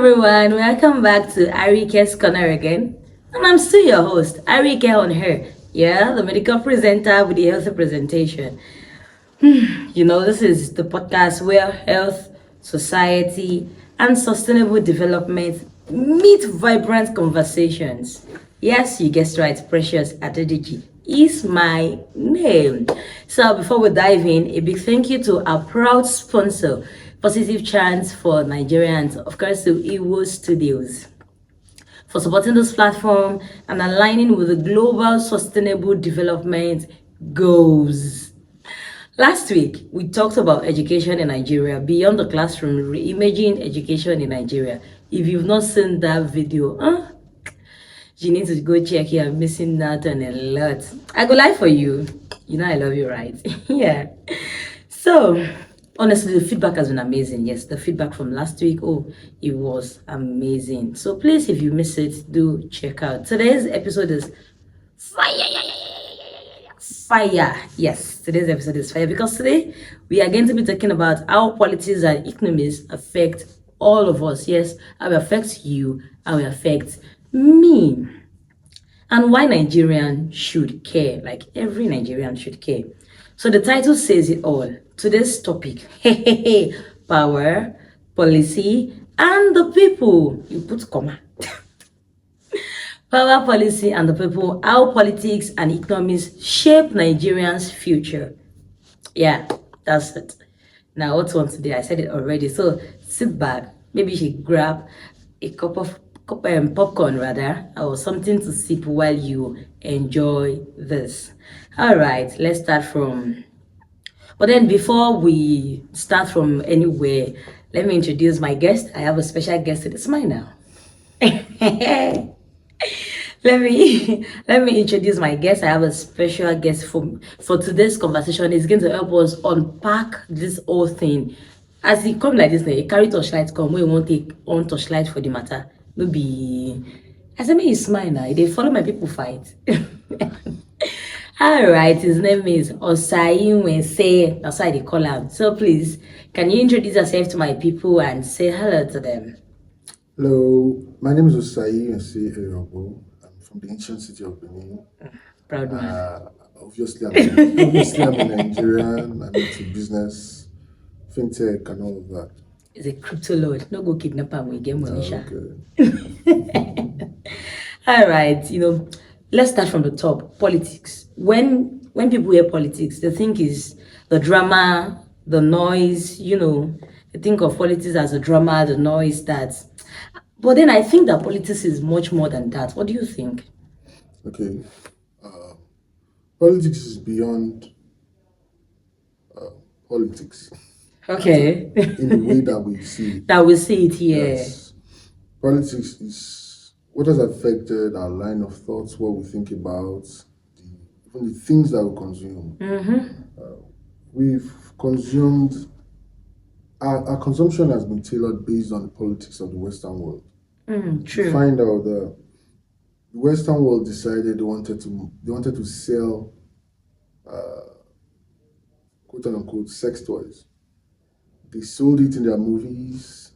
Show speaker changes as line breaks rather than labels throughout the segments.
everyone, welcome back to Arike's Corner again. And I'm still your host, Arike on her. Yeah, the medical presenter with the healthy presentation. This is the podcast where health, society, and sustainable development meet vibrant conversations. Yes, you guessed right, Precious Adedeji is my name. So before we dive in, a big thank you to our proud sponsor, Positive Chance for Nigerians, of course, to Ewo Studios, for supporting this platform and aligning with the global sustainable development goals. Last week, we talked about education in Nigeria, beyond the classroom, reimaging education in Nigeria. If you've not seen that video, you need to go check. You're missing out on a lot. I go live for you. You know I love you, right? Yeah. So, honestly, the feedback has been amazing. Yes, the feedback from last week, it was amazing. So please, if you miss it, do check out. Today's episode is fire. Yes, today's episode is fire because today we are going to be talking about how politics and economies affect all of us. Yes, how it affects you, how it affects me, and why Nigerians should care. Like every Nigerian should care. So the title says it all. Today's topic, power, policy, and the people. You put comma. Power, policy, and the people, how politics and economies shape Nigerians' future. Yeah, that's it. Now, what's on today? I said it already. So sit back. Maybe you should grab a cup of popcorn, rather, or something to sip while you enjoy this. All right, let's start from... But then before we start from anywhere, let me introduce my guest. I have a special guest. It's mine now. Let me introduce my guest. I have a special guest for today's conversation. He's going to help us unpack this whole thing. As he come like this, he carry torchlight come. We won't take on torchlight for the matter. Maybe I said, me is mine now. They follow my people fight. All right, his name is Osayi Wense. That's why they call him. So please, can you introduce yourself to my people and say hello to them?
Hello, my name is Osayi Wense. I'm from the ancient city of Benin.
Proud man.
Obviously, I'm a Nigerian. I'm into business, fintech, and all of that.
He's a crypto lord. No go kidnap him. We get money.
Okay.
All right, let's start from the top. Politics. When people hear politics, they think is the drama, the noise. They think of politics as a drama, the noise that. But then I think that politics is much more than that. What do you think?
Okay. Politics is beyond politics.
Okay.
In the way that we see it.
That we see it here.
Yes. Politics is what has affected our line of thoughts, what we think about, even the things that we consume. We've consumed, our consumption has been tailored based on the politics of the Western world.
True.
You find out that the Western world decided they wanted to sell quote unquote sex toys. They sold it in their movies,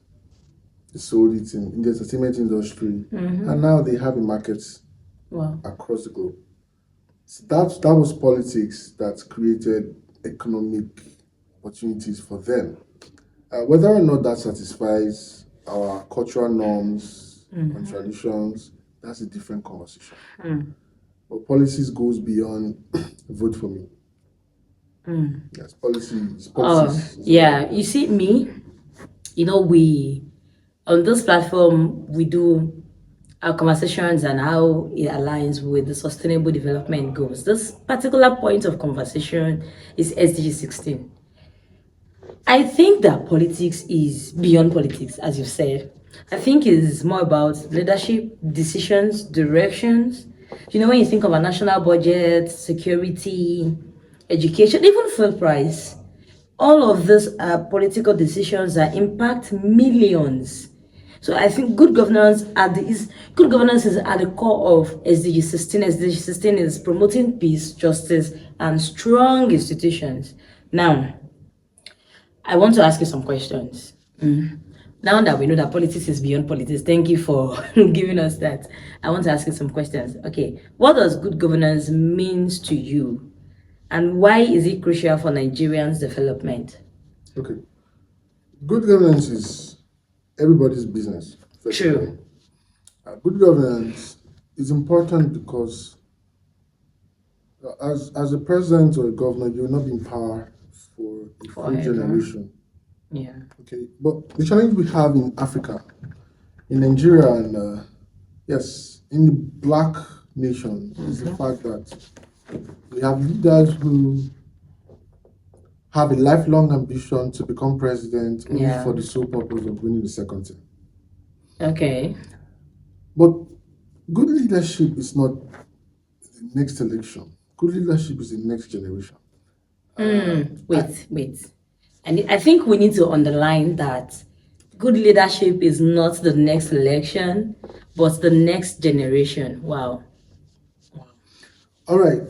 they sold it in the entertainment industry, and now they have in markets across the globe. So that was politics that created economic opportunities for them. Whether or not that satisfies our cultural norms and traditions, that's a different conversation. But policies goes beyond vote for me. Yes, policies.
Yeah. You see, me, we on this platform we do our conversations and how it aligns with the sustainable development goals. This particular point of conversation is SDG 16. I think that politics is beyond politics, as you said. I think it's more about leadership, decisions, directions. When you think of a national budget, security, education, even fuel price, all of these political decisions that impact millions. So I think good governance is at the core of SDG 16. SDG 16 is promoting peace, justice, and strong institutions. Now, I want to ask you some questions. Now that we know that politics is beyond politics, thank you for giving us that. I want to ask you some questions. Okay, what does good governance means to you, and why is it crucial for Nigerians' development?
Okay, good governance is everybody's business.
True.
Good governance is important because as a president or a governor, you will not be in power for a full
Forever.
generation.
Yeah.
Okay, but the challenge we have in Africa, in Nigeria, and yes, in the black nation is the fact that we have leaders who have a lifelong ambition to become president only for the sole purpose of winning the second term.
Okay.
But good leadership is not the next election. Good leadership is the next generation.
Wait. And I think we need to underline that good leadership is not the next election, but the next generation. Wow.
All right.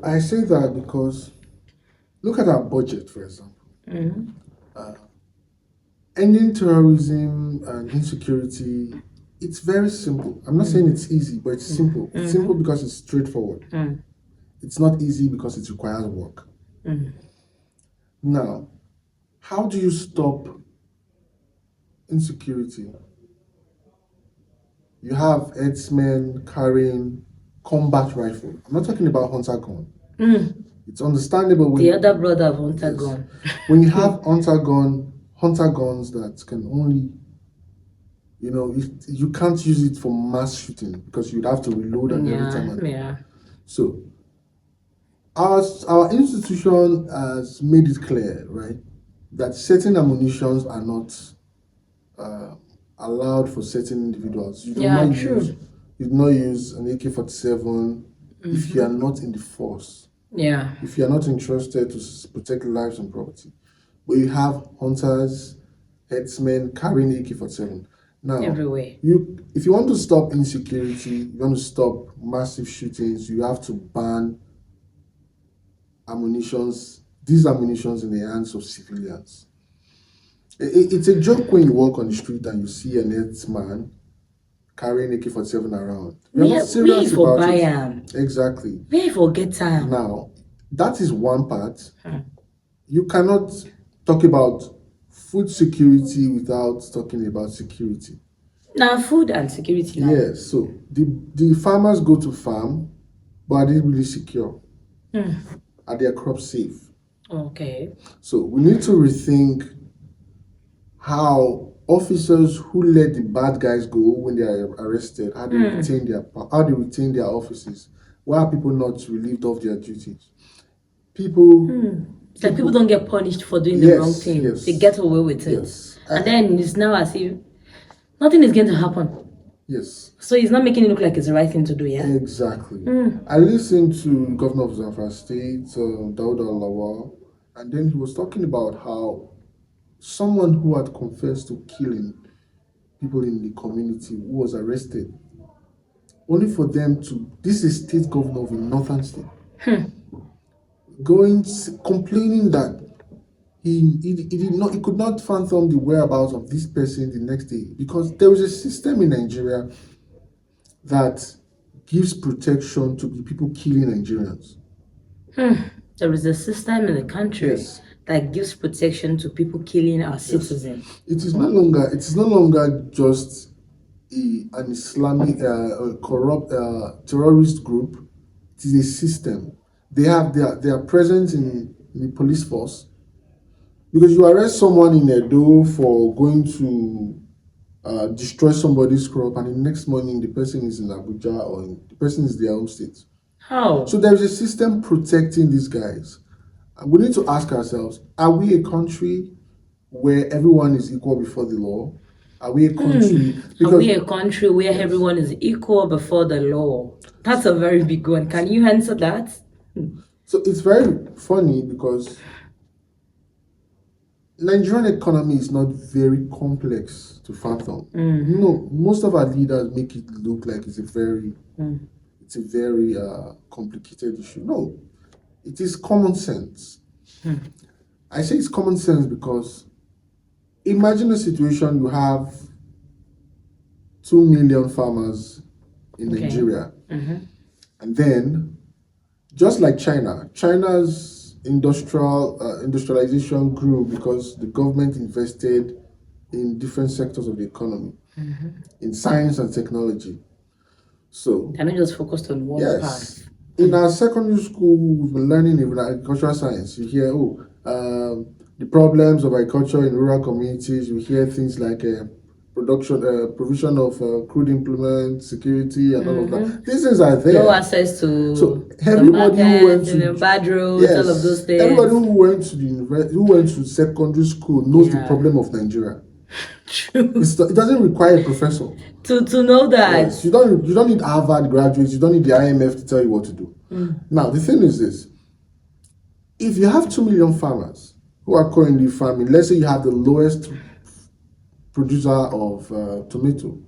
I say that because look at our budget, for example. Ending terrorism and insecurity, it's very simple. I'm not saying it's easy, but it's simple. It's simple because it's straightforward. It's not easy because it requires work. Now, how do you stop insecurity? You have herdsmen carrying combat rifle. I'm not talking about hunter gun. It's understandable when
the other brother of hunter gun.
When you have hunter guns that can only, you can't use it for mass shooting because you'd have to reload and every time. So our institution has made it clear, right, that certain ammunitions are not allowed for certain individuals. You do not use an AK-47 if you are not in the force.
Yeah.
If you are not interested to protect lives and property. But you have hunters, herdsmen carrying AK-47. Now,
everywhere.
If you want to stop insecurity, you want to stop massive shootings, you have to ban these ammunitions in the hands of civilians. It's a joke when you walk on the street and you see an herdsman carrying AK-47 around.
We're not serious about it.
Exactly.
We forget time.
Now, that is one part. You cannot talk about food security without talking about security.
Now, food and security.
Yes, so the farmers go to farm, but are they really secure? Are their crops safe?
Okay.
So we need to rethink how officers who let the bad guys go when they are arrested, how they retain their offices. Why are people not relieved of their duties? People
don't get punished for doing the wrong thing.
Yes.
They get away with it.
Yes.
And then it's now as if nothing is going to happen.
Yes.
So it's not making it look like it's the right thing to do, yeah?
Exactly. I listened to Governor of Zamfara State, Dauda Lawal, and then he was talking about how someone who had confessed to killing people in the community who was arrested, only for them this is state governor of a northern state, complaining that he could not fathom the whereabouts of this person the next day because there is a system in Nigeria that gives protection to the people killing Nigerians.
There is a system in the country that gives protection to people killing our citizens.
It is no longer just an Islamic corrupt terrorist group. It is a system. They are present in the police force. Because you arrest someone in Edo for going to destroy somebody's crop, and the next morning the person is in Abuja or the person is their home state.
How?
So there is a system protecting these guys. And we need to ask ourselves, are we a country where everyone is equal before the law? Are we a country...
Are we a country where everyone is equal before the law? That's a very big one. Can you answer that?
So it's very funny because Nigerian economy is not very complex to fathom. No, most of our leaders make it look like it's a very complicated issue. No, it is common sense. I say it's common sense because Imagine a situation you have 2 million farmers in Nigeria, and then just like China's industrialization grew because the government invested in different sectors of the economy, in science and technology. So
they're not just focused on one
yes,
path.
in our secondary school, we've been learning even agricultural science. You hear, the problems of agriculture in rural communities. You hear things like provision of crude implements, security, and all of that. These things are there.
No access to
So
the
everybody who went
market,
to
bad roads, all of those things.
everybody who went to the who went to secondary school knows the problem of Nigeria.
True.
It doesn't require a professor
to know that.
Yes, you don't need Harvard graduates. You don't need the IMF to tell you what to do. Now the thing is this: if you have 2 million farmers who are currently farming, let's say you have the lowest producer of tomato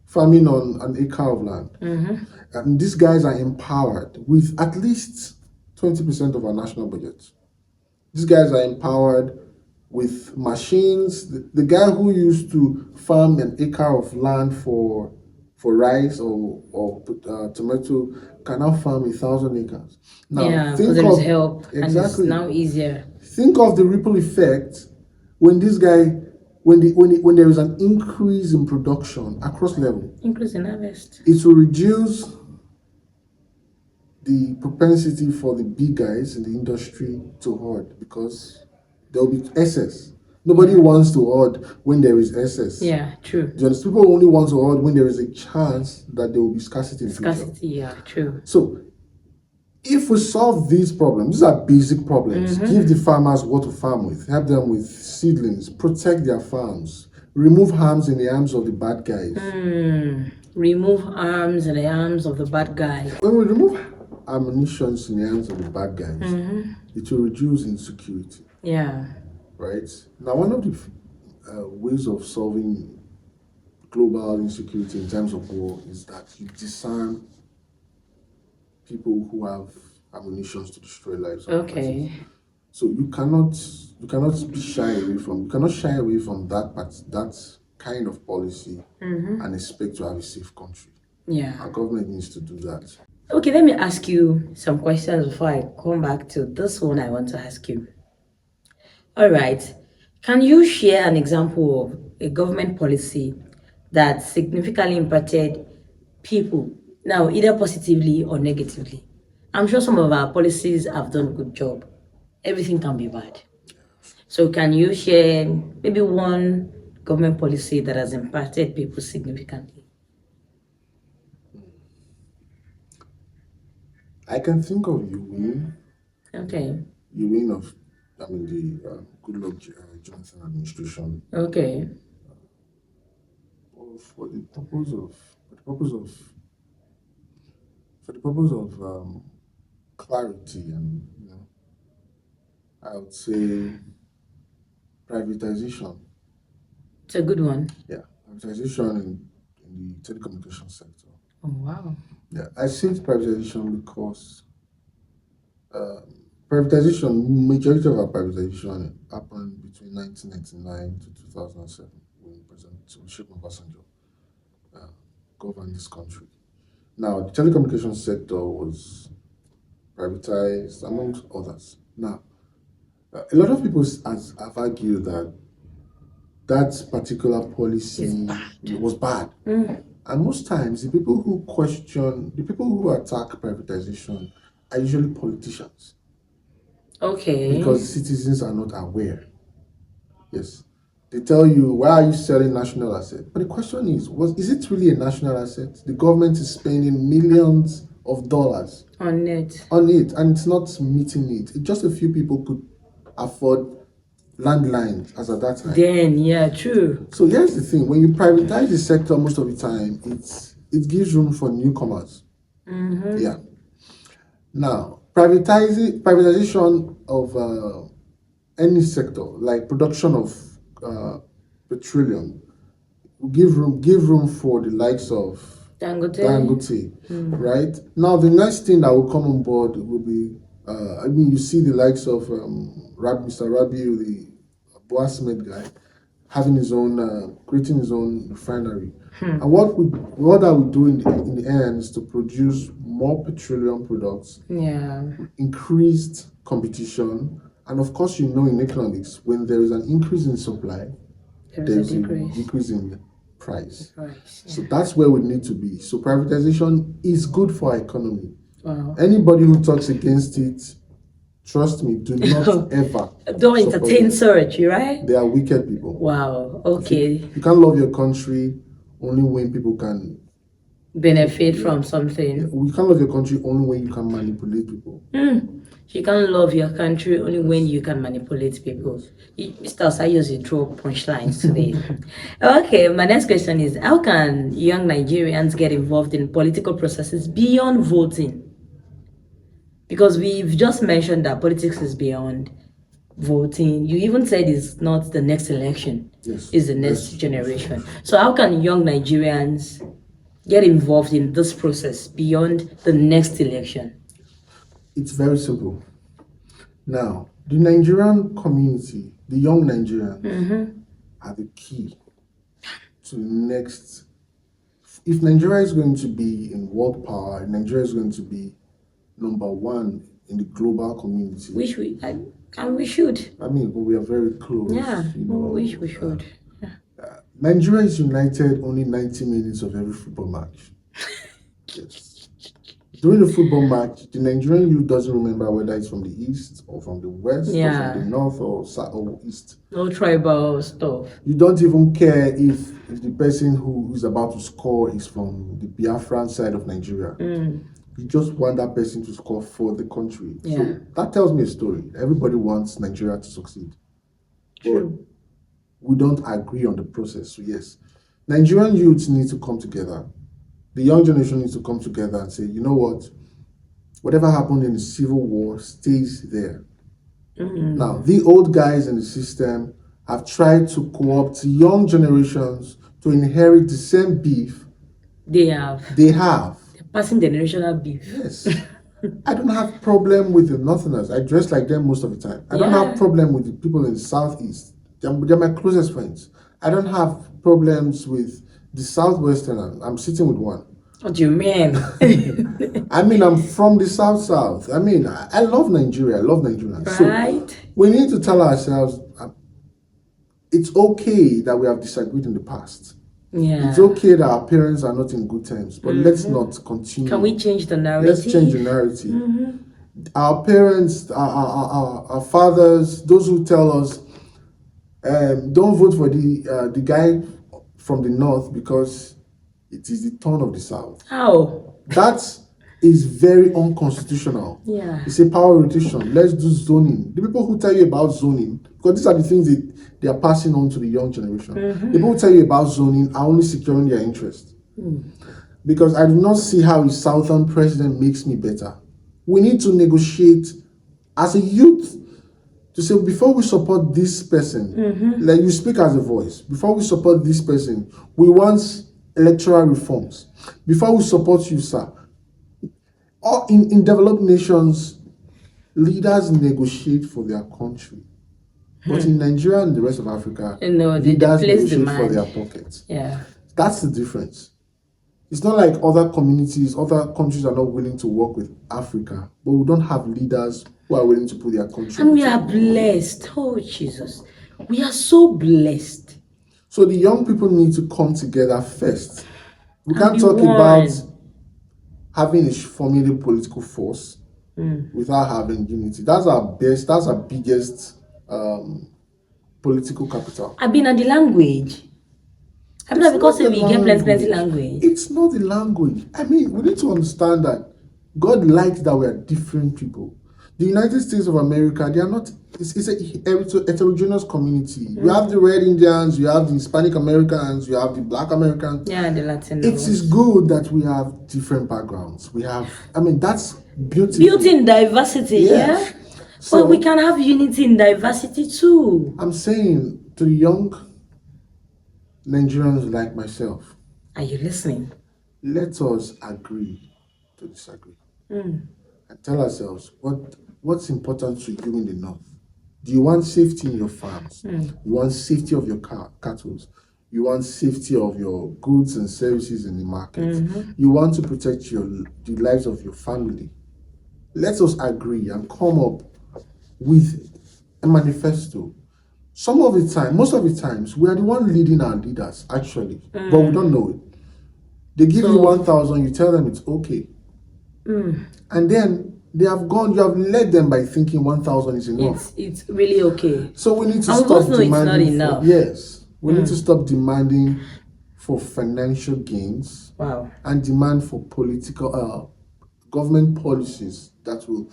farming on an acre of land, and these guys are empowered with at least 20% of our national budget. These guys are empowered with machines. The guy who used to farm an acre of land for rice or tomato can now farm 1,000 acres. Now
because there is help,
exactly,
and it's now easier.
Think of the ripple effect when this guy, when there is an increase in production across level.
Increase in harvest.
It will reduce the propensity for the big guys in the industry to hoard because there will be excess. Nobody wants to hoard when there is excess.
Yeah, true.
Do you understand? People only want to hoard when there is a chance that there will be scarcity in future.
Scarcity, yeah, true.
So, if we solve these problems, these are basic problems. Give the farmers what to farm with, help them with seedlings, protect their farms, remove arms in the arms of the bad guys.
Remove arms in the arms of the bad guy.
When we remove ammunition in the hands of the bad guys, it will reduce insecurity.
Yeah.
Right? Now, one of the ways of solving global insecurity in times of war is that you disarm people who have ammunition to destroy lives.
Okay.
So you cannot shy away from that kind of policy and expect to have a safe country.
Yeah.
Our government needs to do that.
Okay, let me ask you some questions before I come back to this one I want to ask you. All right. Can you share an example of a government policy that significantly impacted people, now either positively or negatively? I'm sure some of our policies have done a good job. Everything can be bad. So can you share maybe one government policy that has impacted people significantly?
I can think of UWIN.
Okay.
UWIN of, the Goodluck Johnson administration.
Okay.
For the purpose of clarity and I would say privatization.
It's a good one.
Yeah, privatization in the telecommunication sector.
Oh wow.
Yeah, I say privatization because majority of our privatization happened between 1999 to 2007 when President Olusegun Obasanjo governed this country. Now, the telecommunication sector was privatized amongst others. Now, a lot of people have argued that particular policy was bad. And most times, the people who attack privatization are usually politicians.
Okay.
Because citizens are not aware. Yes. They tell you, why are you selling national asset? But the question is it really a national asset? The government is spending millions of dollars
on it,
and it's not meeting it. Just a few people could afford landlines as at that time.
Then, yeah, true.
So here's the thing: when you privatize the sector, most of the time, it gives room for newcomers. Yeah. Now, privatization of any sector, like production of petroleum, will give room for the likes of Dangote, right? Now, the next thing that will come on board will be, you see the likes of Mr. Rabiu, the Boasmed guy. having his own, creating his own refinery. And what that would do in the end is to produce more petroleum products, increased competition, and of course, in economics, when there is an increase in supply, there's a decrease in price. So that's where we need to be. So privatization is good for our economy.
Wow.
Anybody who talks against it, trust me, do not ever.
Don't entertain search, right?
They are wicked people.
Wow, okay.
You can't love your country only when people can
benefit from something.
You can't love your country only when you can manipulate people.
You can't love your country only when you can manipulate people. Mr. Osayos, you draw punchlines today. Okay, my next question is, how can young Nigerians get involved in political processes beyond voting? Because we've just mentioned that politics is beyond voting. You even said it's not the next election.
Yes.
It's the next generation. So how can young Nigerians get involved in this process beyond the next election?
It's very simple. Now, the Nigerian community, the young Nigerians, are the key to the next. If Nigeria is going to be in world power, Nigeria is going to be number one in the global community.
Which we should.
I mean, but we are very close.
Yeah, which we should.
Nigeria is united only 90 minutes of every football match. Yes. During the football match, the Nigerian youth doesn't remember whether it's from the east or from the west or from the north or south or east.
No tribal stuff.
You don't even care if the person who is about to score is from the Biafran side of Nigeria. You just want that person to score for the country.
Yeah.
So that tells me a story. Everybody wants Nigeria to succeed.
True.
But we don't agree on the process. So yes, Nigerian youths need to come together. The young generation needs to come together and say, you know what? Whatever happened in the Civil War stays there. Now, the old guys in the system have tried to co-opt young generations to inherit the same beef
They have.
they have.
They're passing generational beef.
Yes. I don't have problem with the Northerners. I dress like them most of the time. I don't have problem with the people in the Southeast. They're my closest friends. I don't have problems with the Southwesterners. I'm sitting with one.
What do you mean?
I mean, I'm from the South. I mean, I love Nigeria. I love Nigerians.
Right.
So we need to tell ourselves it's okay that we have disagreed in the past.
Yeah.
It's okay that our parents are not in good terms, but let's not continue.
Can we change the narrative?
Let's change the narrative. Our parents, our fathers, those who tell us, don't vote for the guy from the north because it is the turn of the south.
How?
That is very unconstitutional.
Yeah.
It's a power rotation. Let's do zoning. The people who tell you about zoning, because these are the things they are passing on to the young generation. The people who tell you about zoning are only securing their interest. Because I do not see how a southern president makes me better. We need to negotiate as a youth to say, before we support this person, like you speak as a voice, before we support this person, we want electoral reforms. Before we support you, sir, or in developed nations, leaders negotiate for their country. But in Nigeria and the rest of Africa, leaders negotiate for their pockets.
Yeah.
That's the difference. It's not like other communities, other countries are not willing to work with Africa, but we don't have leaders who are willing to put their country.
And we are blessed. Oh, Jesus. We are so blessed.
So the young people need to come together first. We can't talk about having a formidable political force without having unity. That's our biggest political capital.
I've been at the language. I mean, because we get plenty language.
It's not the language. I mean, we need to understand that God likes that we are different people. The United States of America, they are not, it's a heterogeneous community. You have the red Indians, you have the Hispanic Americans, you have the Black Americans.
Yeah, the Latinos.
It is good that we have different backgrounds. That's beautiful.
Beauty in diversity, yeah? So, but we can have unity in diversity too.
I'm saying to the young Nigerians like myself.
Are you listening?
Let us agree to disagree. And tell ourselves what's important to you in the north Do you want safety in your farms? You want safety of your cattle? You want safety of your goods and services in the market? You want to protect the lives of your family? Let us agree and come up with a manifesto. Some of the time, most of the times, we are the one leading our leaders, actually, but we don't know it. They give you 1,000, you tell them it's okay. And then they have gone, you have led them by thinking 1,000 is enough.
It's really okay.
So we need to stop demanding.
It's not enough.
Yes. We need to stop demanding for financial gains.
Wow.
And demand for political government policies that will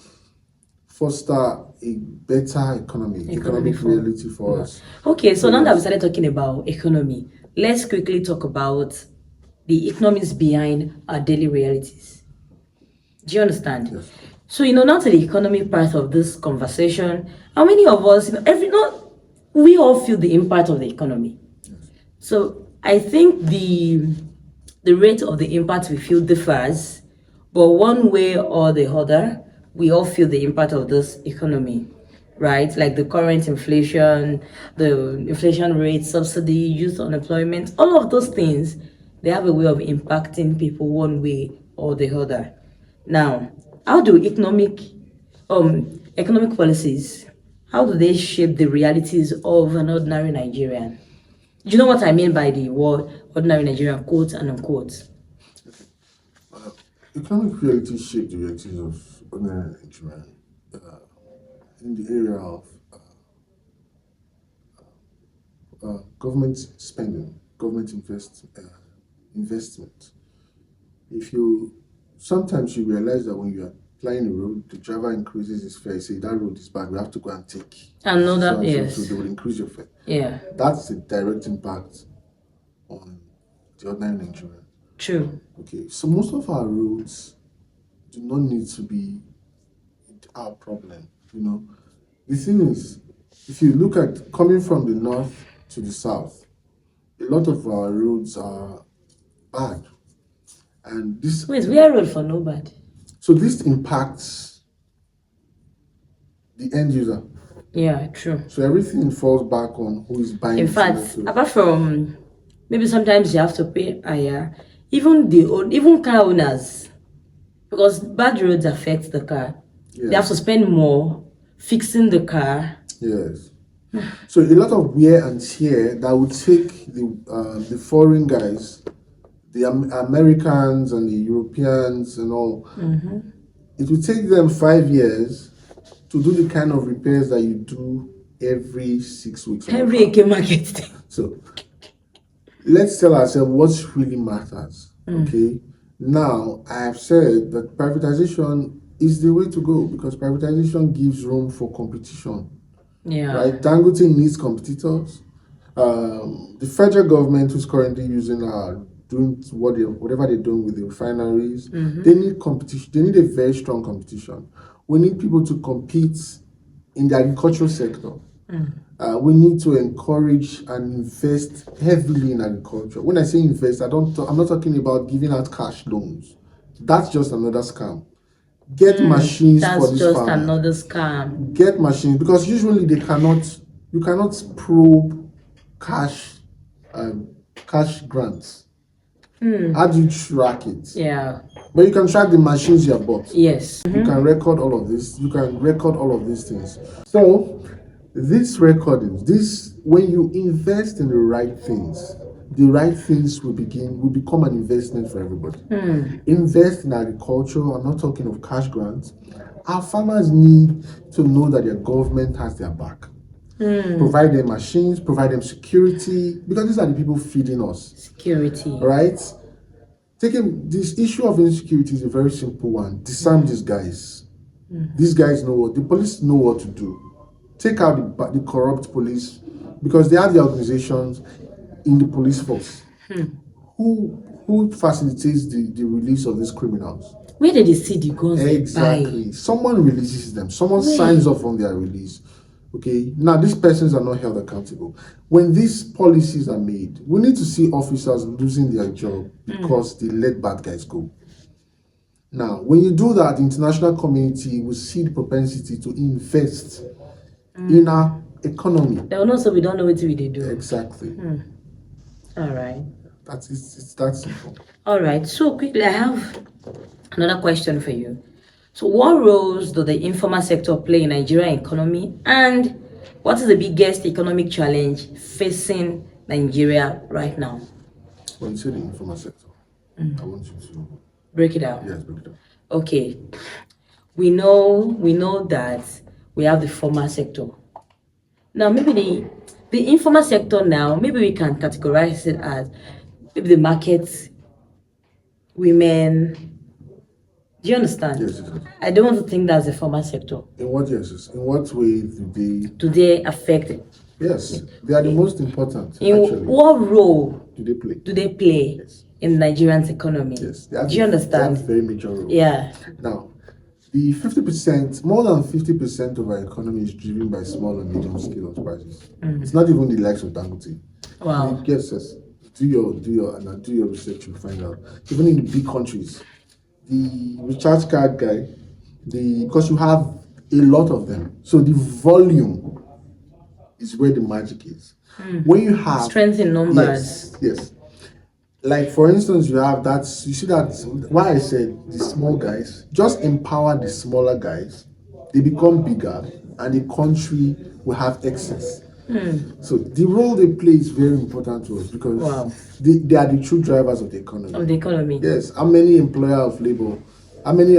foster a better economic reality for us.
Okay, so now that we started talking about economy, let's quickly talk about the economics behind our daily realities. Do you understand?
Yes.
So, now to the economic part of this conversation, how many of us, we all feel the impact of the economy. Yes. So, I think the rate of the impact we feel differs, but one way or the other, we all feel the impact of this economy, right? Like the current inflation, the inflation rate, subsidy, youth unemployment, all of those things, they have a way of impacting people one way or the other. Now, how do economic policies, how do they shape the realities of an ordinary Nigerian? Do you know what I mean by the word ordinary Nigerian, quote and unquote?
Economic realities shape the realities of ordinary Nigerian in the area of government spending, government investment. Sometimes you realize that when you are flying a road, the driver increases his fare. Say that road is bad, we have to go and take
another.
So they will increase your fare.
Yeah,
that's a direct impact on the ordinary Nigerian.
True.
Okay, so most of our roads do not need to be our problem. The thing is, if you look at coming from the north to the south, a lot of our roads are bad. And this
we are road for nobody.
So this impacts the end user.
Yeah, true.
So everything falls back on who is buying.
In fact, apart from maybe sometimes you have to pay higher, even car owners, because bad roads affect the car. Yes. They have to spend more fixing the car.
Yes. So a lot of wear and tear that would take the foreign guys, the Americans and the Europeans and all, it will take them 5 years to do the kind of repairs that you do every 6 weeks.
Ariyike market.
So let's tell ourselves what really matters. Okay. Now I have said that privatization is the way to go because privatization gives room for competition.
Yeah.
Right. Dangote needs competitors. The federal government, who's currently doing whatever they're doing with the refineries, they need competition. They need a very strong competition. We need people to compete in the agricultural sector. We need to encourage and invest heavily in agriculture. When I say invest, I'm not talking about giving out cash loans. That's just another scam. Get machines for this farmer. That's just
another scam.
Get machines because usually you cannot probe cash grants. How do you track it?
Yeah.
But you can track the machines you have bought.
Yes.
You can record all of this. You can record all of these things. So this recording, when you invest in the right things will become an investment for everybody. Invest in agriculture. I'm not talking of cash grants. Our farmers need to know that their government has their back. Provide them machines, provide them security, because these are the people feeding us.
Security.
Right? Taking this issue of insecurity is a very simple one. Disarm these guys. These guys the police know what to do. Take out the corrupt police because they have the organizations in the police force who facilitates the release of these criminals.
Where did they see the guns?
Exactly. Someone releases them. Someone signs off on their release. Okay. Now these persons are not held accountable. When these policies are made, we need to see officers losing their job because they let bad guys go. Now, when you do that, the international community will see the propensity to invest in our economy.
They will not say we don't know what we do.
Exactly.
All right.
It's that simple.
All right. So quickly, I have another question for you. So what roles do the informal sector play in Nigerian economy, and what is the biggest economic challenge facing Nigeria right now?
When you say the informal sector, I want you to
break it down.
Yes, break it down.
Okay. We know that we have the formal sector. Now maybe the informal sector now, maybe we can categorize it as maybe the markets, women. Do you understand?
Yes.
I don't want to think that's the formal sector.
In what way
do they affect it?
Yes, they are the most important.
In actually. What role
do they
play
yes.
in Nigerian's economy?
Yes,
do you understand?
That's a very major role.
Yeah.
Now, the 50%, more than 50% of our economy is driven by small and medium scale enterprises. It's not even the likes of Dangote.
Wow.
Yes. Do your research, you'll find out. Even in the big countries, the recharge card guy, because you have a lot of them, so the volume is where the magic is. When you have
strength in numbers.
Yes. Like for instance, you see that why I said the small guys, just empower the smaller guys, they become bigger and the country will have excess. So the role they play is very important to us because they are the true drivers of the economy. Yes. How many employer of labor, how many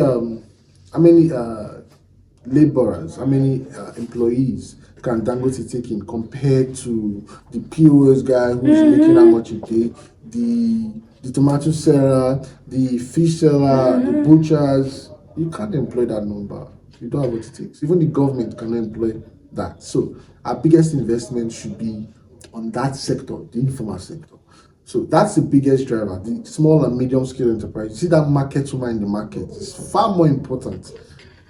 laborers, how many employees can Dangote take in compared to the POS guy who's making how much a day, the tomato seller, the fish seller, the butchers? You can't employ that number. You don't have what it takes. Even the government cannot employ that. So our biggest investment should be on that sector, the informal sector. So that's the biggest driver, the small and medium scale enterprise. You see that market woman in the market is far more important.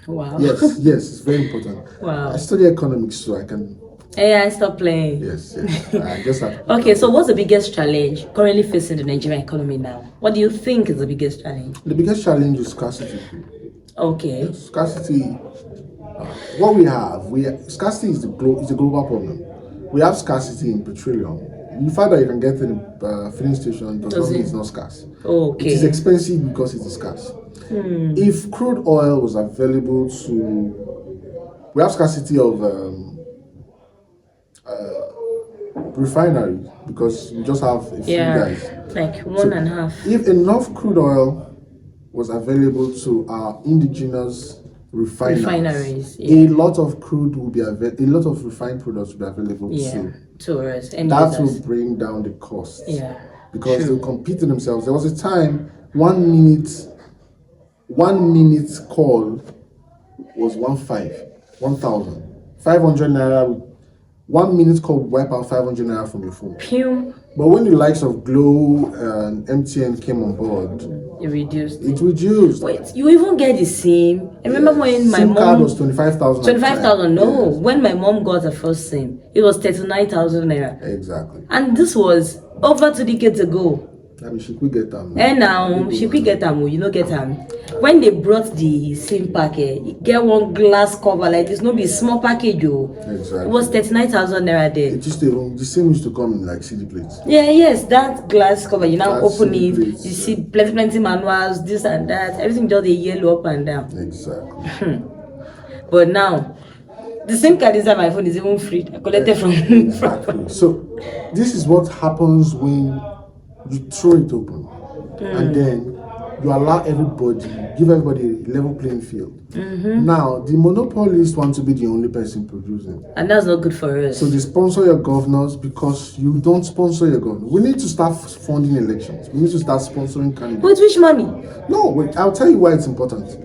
Wow.
Yes, it's very important.
Wow.
I study economics, so I can.
Hey, I stop playing.
Yes. I just have.
Okay, so what's the biggest challenge currently facing the Nigerian economy now? What do you think is the biggest challenge?
The biggest challenge is scarcity.
Okay.
Yes, scarcity. What we have, scarcity is a global problem. We have scarcity in petroleum. The fact that you can get in a filling station does not mean it's not scarce.
Okay.
It is expensive because it is scarce. If crude oil was available we have scarcity of refineries because we just have a few guys.
Like one and a half.
If enough crude oil was available to our indigenous refineries, a lot of crude will be available, a lot of refined products will be available
to us.
That will bring down the cost.
Yeah.
Because they'll compete in themselves. There was a time 1 minute call was 1,000. 500 naira. 1 minute call would wipe out 500 naira from your phone.
Pew.
But when the likes of Glow and MTN came on board,
it reduced.
Wait,
you even get the same. I remember when my
SIM
mom
card was 25,000.
25,000. No, when my mom got her first SIM, it was 39,000 naira.
Exactly.
And this was over 2 decades ago.
I mean, she could get them.
And now she could get them. You know, get them. When they brought the SIM packet, get one glass cover like this. No, be small package.
Exactly.
It was 39,000 naira there.
It used to the SIM used to come in like CD plates.
Yes, that glass cover. You now open it.
Plates,
you see plenty manuals, this and that. Everything just a yellow up and down.
Exactly.
But now, the SIM card inside my phone is even free. I collected from.
Exactly. So this is what happens when you throw it open, and then you allow give everybody a level playing field. Now, the monopolists want to be the only person producing.
And that's not good for us.
So they sponsor your governors because you don't sponsor your governor. We need to start funding elections. We need to start sponsoring candidates.
With which money?
No, wait, I'll tell you why it's important.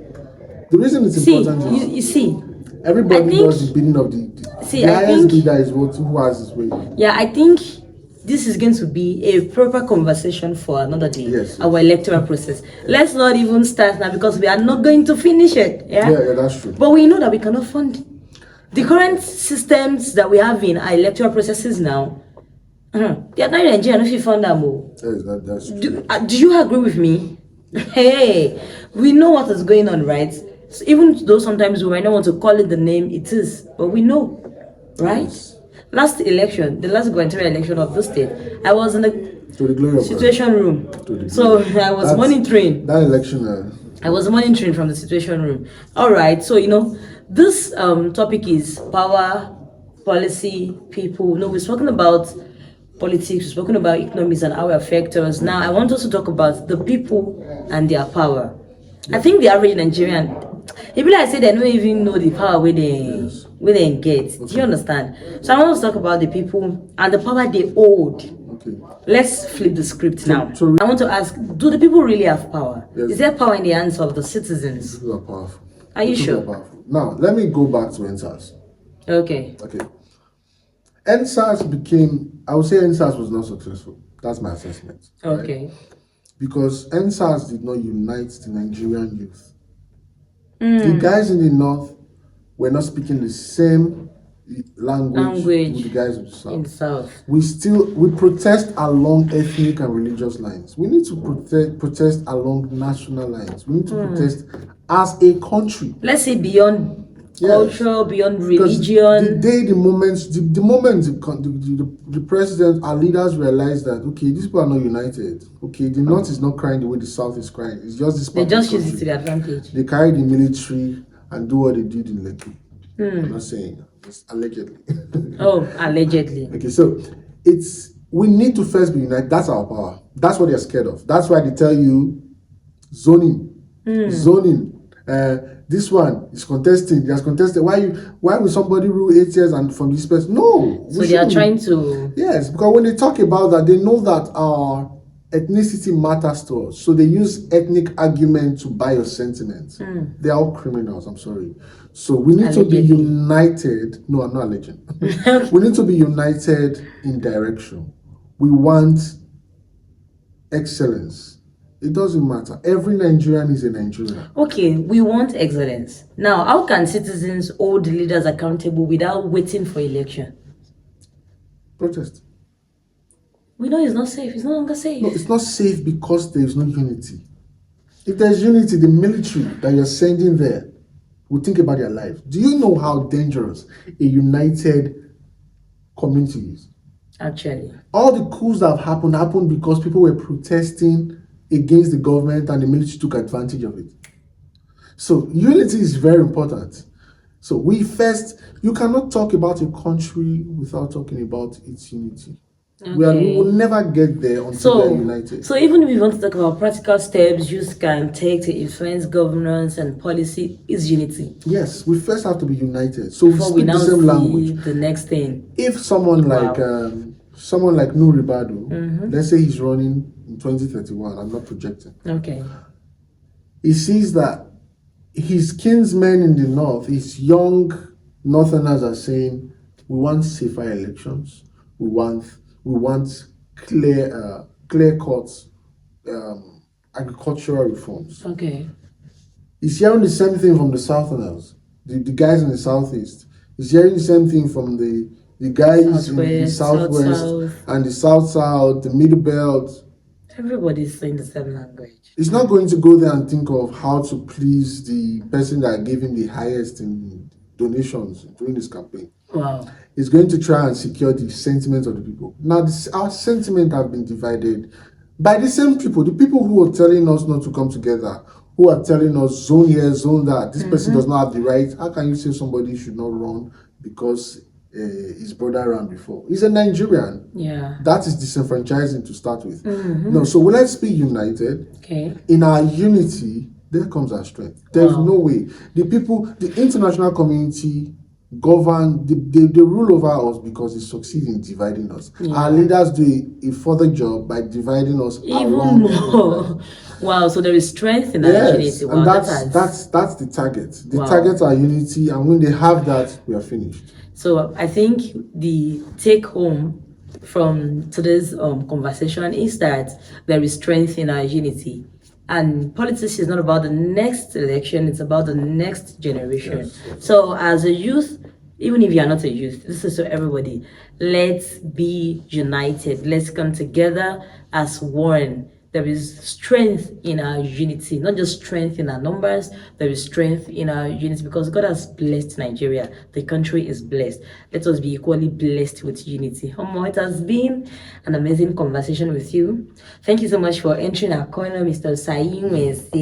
The reason it's important is...
You see...
Everybody does the bidding of the highest bidder is who has his way.
Yeah, I think this is going to be a proper conversation for another day.
Yes.
Our electoral process. Let's not even start now because we are not going to finish it. Yeah,
that's true.
But we know that we cannot fund the current systems that we have in our electoral processes now. They are not in Nigeria. If you fund them,
yes, that's true.
Do you agree with me? Hey, we know what is going on, right? So even though sometimes we might not want to call it the name it is, but we know. right?
Yes.
Last election, the last gubernatorial election of the state, I was in the
To the glory of God.
situation room.
To the
So
glory.
I was monitoring.
That election.
I was monitoring from the situation room. All right, so this topic is power, policy, people. No, we've spoken about politics, we've spoken about economics and how it affects us. Now, I want us to talk about the people and their power. I think the average Nigerian, people I say they don't even know the power where they get. Do you understand? So I want us to talk about the people and the power they hold.
Okay.
Let's flip the script now. I want to ask, do the people really have power?
Yes.
Is there power in the hands of the citizens?
People are powerful.
Are you sure?
Now, let me go back to NSAS.
Okay.
NSAS I would say NSAS was not successful. That's my assessment.
Okay.
Right? Because NSAS did not unite the Nigerian youth. The guys in the north were not speaking the same language with the guys in the south. We protest along ethnic and religious lines. We need to protest along national lines. We need to protest as a country.
Let's say beyond culture, beyond religion.
The moment the president, our leaders realize that these people are not united. The north is not crying the way the south is crying. It's just this.
They just use it to their advantage.
They carry the military and do what they did in Lekki. I'm not saying it's allegedly.
Oh, allegedly.
Okay, so we need to first be united. That's our power. That's what they're scared of. That's why they tell you zoning. This one is contesting. There's contested. Why will somebody rule 8 years and from this person? No.
So they are trying to.
Yes, because when they talk about that, they know that our ethnicity matters to us. So they use ethnic argument to buy your sentiment. They're all criminals. I'm sorry. So we need to be united. No, I'm not alleging. We need to be united in direction. We want excellence. It doesn't matter. Every Nigerian is a Nigerian.
Okay, we want excellence. Now, how can citizens hold leaders accountable without waiting for election?
Protest.
We know it's not safe. It's no longer safe.
No, it's not safe because there is no unity. If there's unity, the military that you're sending there will think about their life. Do you know how dangerous a united community is?
Actually.
All the coups that have happened because people were protesting against the government and the military took advantage of it. So unity is very important. So you cannot talk about a country without talking about its unity. Okay. We will never get there until we are united.
So even if we want to talk about practical steps youth can take to influence governance and policy, is unity.
Yes, we first have to be united. So
before we now the same language. The next thing.
If someone like Nuri Badu, let's say he's running in 2031, I'm not projecting.
Okay.
He sees that his kinsmen in the north, his young northerners are saying, we want safer elections. We want clear-cut agricultural reforms.
Okay.
He's hearing the same thing from the southerners, the guys in the southeast. He's hearing the same thing from the guys in the southwest and the south, the middle belt.
Everybody's saying the same language.
He's not going to go there and think of how to please the person that gave him the highest in donations during this campaign.
Wow.
Is going to try and secure the sentiment of the people. Now, our sentiment have been divided by the same people. The people who are telling us not to come together, who are telling us zone here, zone that. This person does not have the right. How can you say somebody should not run because his brother ran before? He's a Nigerian.
Yeah.
That is disenfranchising to start with. No, so let's be united.
Okay.
In our unity, there comes our strength. There's no way. The international community govern, they rule over us because they succeed in dividing us. Yeah. Our leaders do a further job by dividing us
even more. Wow, so there is strength in our unity. Wow,
and that's the target. The targets are unity, and when they have that, we are finished.
So I think the take home from today's conversation is that there is strength in our unity. And politics is not about the next election, it's about the next generation. Yes. So as a youth, even if you are not a youth, this is to everybody. Let's be united. Let's come together as one. there is strength in our unity, not just strength in our numbers. There is strength in our unity because God has blessed Nigeria. The country is blessed. Let us be equally blessed with unity. It has been an amazing conversation with you. Thank you so much for entering our corner, Mr. Osayimese.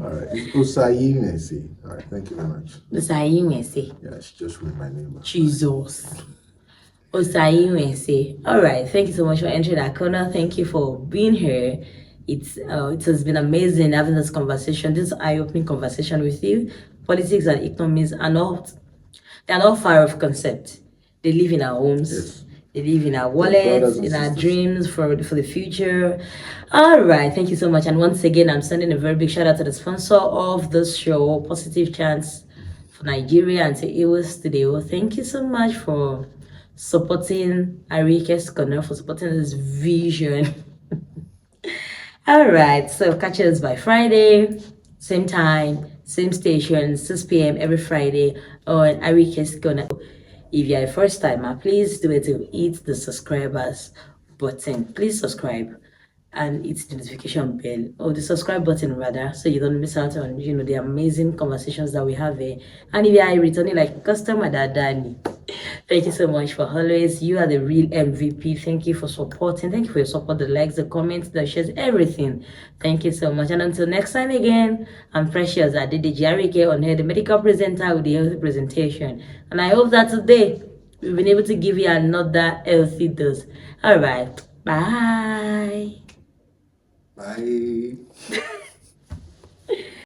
All right, it's Osayimese. All right, thank you very much.
Osayimese.
Yeah, she just read my name.
Jesus. Osayimese. All right, thank you so much for entering our corner. Thank you for being here. It has been amazing having this conversation, this eye-opening conversation with you. Politics and economies are not far off concept. They live in our homes.
Yes.
They live in our wallets, in our dreams for the future. All right, thank you so much. And once again, I'm sending a very big shout out to the sponsor of this show, Positive Chance for Nigeria and to Iwo Studio. Thank you so much for supporting Ariyike's Corner, for supporting this vision. All right, so catch us by Friday, same time, same station, 6 p.m. every Friday on Ariyike's Corner. If you're a first timer, please do it to hit the subscribers button. Please subscribe and hit the notification bell, or the subscribe button rather, so you don't miss out on the amazing conversations that we have here. And if you are returning like customer Dadani, thank you so much for always. You are the real MVP. Thank you for supporting. Thank you for your support, the likes, the comments, the shares, everything. Thank you so much. And until next time again, I'm Precious. I did the Ariyike on here, the medical presenter with the healthy presentation. And I hope that today we've been able to give you another healthy dose. All right. Bye.
Bye.